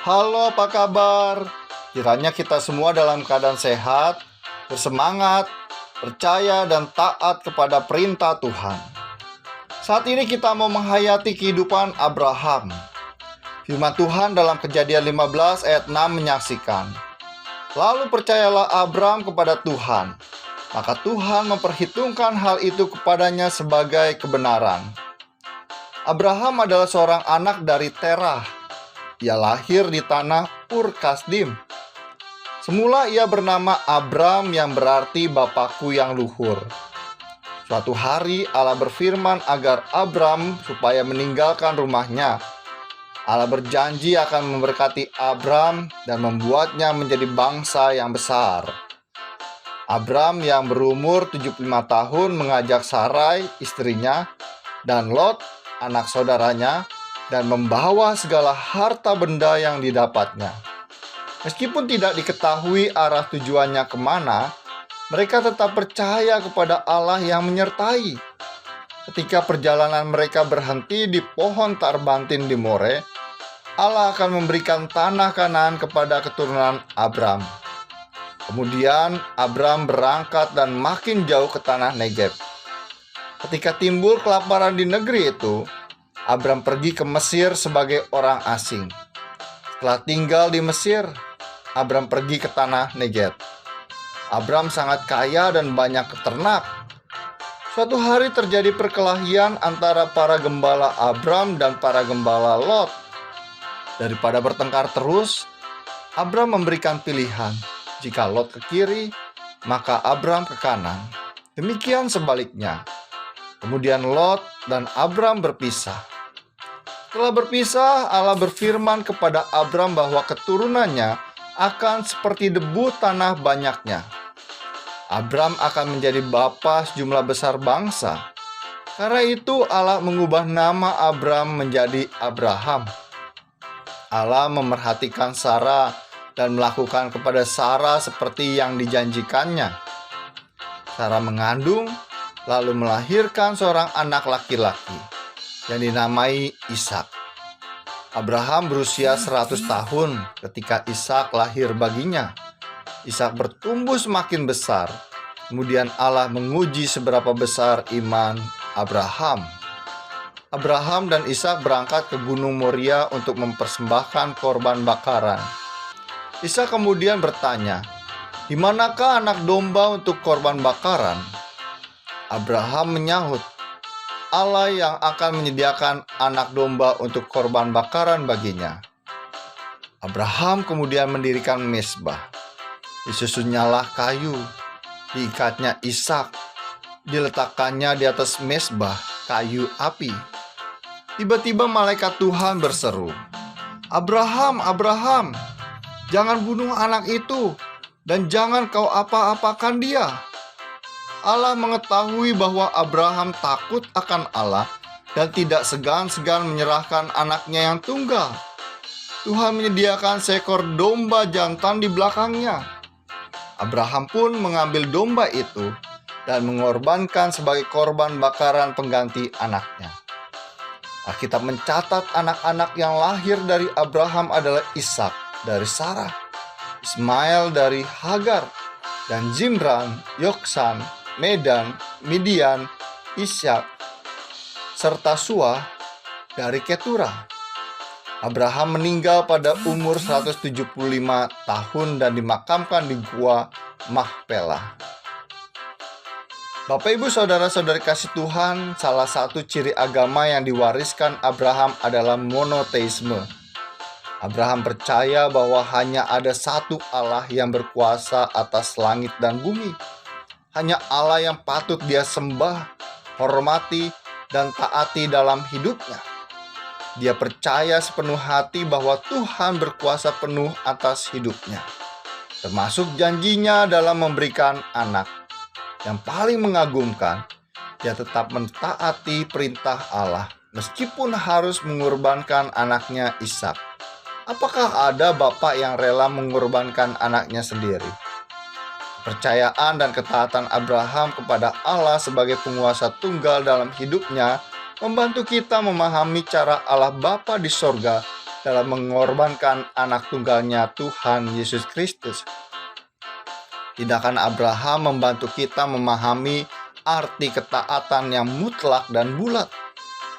Halo, apa kabar? Kiranya kita semua dalam keadaan sehat, bersemangat, percaya, dan taat kepada perintah Tuhan. Saat ini kita mau menghayati kehidupan Abraham. Firman Tuhan dalam Kejadian 15 ayat 6 menyaksikan, "Lalu percayalah Abram kepada Tuhan, maka Tuhan memperhitungkan hal itu kepadanya sebagai kebenaran." Abraham adalah seorang anak dari Terah. Ia lahir di tanah Ur Kasdim. Semula ia bernama Abram yang berarti Bapakku yang luhur. Suatu hari Allah berfirman agar Abram supaya meninggalkan rumahnya. Allah berjanji akan memberkati Abram dan membuatnya menjadi bangsa yang besar. Abram yang berumur 75 tahun mengajak Sarai istrinya dan Lot anak saudaranya dan membawa segala harta benda yang didapatnya. Meskipun tidak diketahui arah tujuannya kemana, mereka tetap percaya kepada Allah yang menyertai. Ketika perjalanan mereka berhenti di pohon Tarbantin di More, Allah akan memberikan tanah Kanaan kepada keturunan Abram. Kemudian Abram berangkat dan makin jauh ke tanah Negeb. Ketika timbul kelaparan di negeri itu, Abram pergi ke Mesir sebagai orang asing. Setelah tinggal di Mesir, Abram pergi ke tanah Negeb. Abram sangat kaya dan banyak ternak. Suatu hari terjadi perkelahian antara para gembala Abram dan para gembala Lot. Daripada bertengkar terus, Abram memberikan pilihan. Jika Lot ke kiri, maka Abram ke kanan. Demikian sebaliknya. Kemudian Lot dan Abram berpisah. Setelah berpisah, Allah berfirman kepada Abram bahwa keturunannya akan seperti debu tanah banyaknya. Abram akan menjadi bapa sejumlah besar bangsa. Karena itu Allah mengubah nama Abram menjadi Abraham. Allah memerhatikan Sarah dan melakukan kepada Sarah seperti yang dijanjikannya. Sarah mengandung, lalu melahirkan seorang anak laki-laki yang dinamai Ishak. Abraham berusia 100 tahun ketika Ishak lahir baginya. Ishak bertumbuh semakin besar. Kemudian Allah menguji seberapa besar iman Abraham. Abraham dan Ishak berangkat ke Gunung Moria untuk mempersembahkan korban bakaran. Ishak kemudian bertanya, "Di manakah anak domba untuk korban bakaran?" Abraham menyahut, "Allah yang akan menyediakan anak domba untuk korban bakaran baginya." Abraham kemudian mendirikan mezbah. Disusunnyalah kayu, diikatnya Ishak, diletakkannya di atas mezbah kayu api. Tiba-tiba malaikat Tuhan berseru, "Abraham, Abraham, jangan bunuh anak itu, dan jangan kau apa-apakan dia." Allah mengetahui bahwa Abraham takut akan Allah dan tidak segan-segan menyerahkan anaknya yang tunggal. Tuhan menyediakan seekor domba jantan di belakangnya. Abraham pun mengambil domba itu dan mengorbankan sebagai korban bakaran pengganti anaknya. Alkitab mencatat anak-anak yang lahir dari Abraham adalah Ishak dari Sarah, Ismail dari Hagar, dan Zimran, Yoksan, Medan, Midian, Ishak, serta Suah dari Keturah. Abraham meninggal pada umur 175 tahun dan dimakamkan di Gua Mahpelah. Bapak, Ibu, saudara-saudari kasih Tuhan, salah satu ciri agama yang diwariskan Abraham adalah monoteisme. Abraham percaya bahwa hanya ada satu Allah yang berkuasa atas langit dan bumi. Hanya Allah yang patut dia sembah, hormati, dan taati dalam hidupnya. Dia percaya sepenuh hati bahwa Tuhan berkuasa penuh atas hidupnya, termasuk janjinya dalam memberikan anak. Yang paling mengagumkan, dia tetap mentaati perintah Allah, meskipun harus mengorbankan anaknya Ishak. Apakah ada bapak yang rela mengorbankan anaknya sendiri? Kepercayaan dan ketaatan Abraham kepada Allah sebagai penguasa tunggal dalam hidupnya membantu kita memahami cara Allah Bapa di sorga dalam mengorbankan anak tunggalnya Tuhan Yesus Kristus. Tindakan Abraham membantu kita memahami arti ketaatan yang mutlak dan bulat.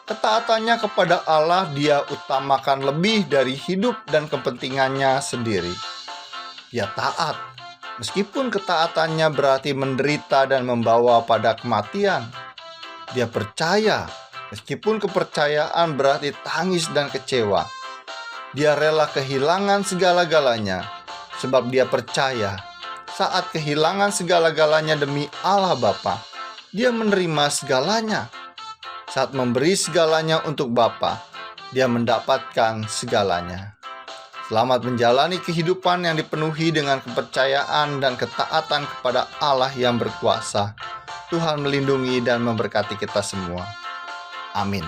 Ketaatannya kepada Allah dia utamakan lebih dari hidup dan kepentingannya sendiri. Dia taat, meskipun ketaatannya berarti menderita dan membawa pada kematian. Dia percaya, meskipun kepercayaan berarti tangis dan kecewa. Dia rela kehilangan segala-galanya, sebab dia percaya saat kehilangan segala-galanya demi Allah Bapa, dia menerima segalanya. Saat memberi segalanya untuk Bapa, dia mendapatkan segalanya. Selamat menjalani kehidupan yang dipenuhi dengan kepercayaan dan ketaatan kepada Allah yang berkuasa. Tuhan melindungi dan memberkati kita semua. Amin.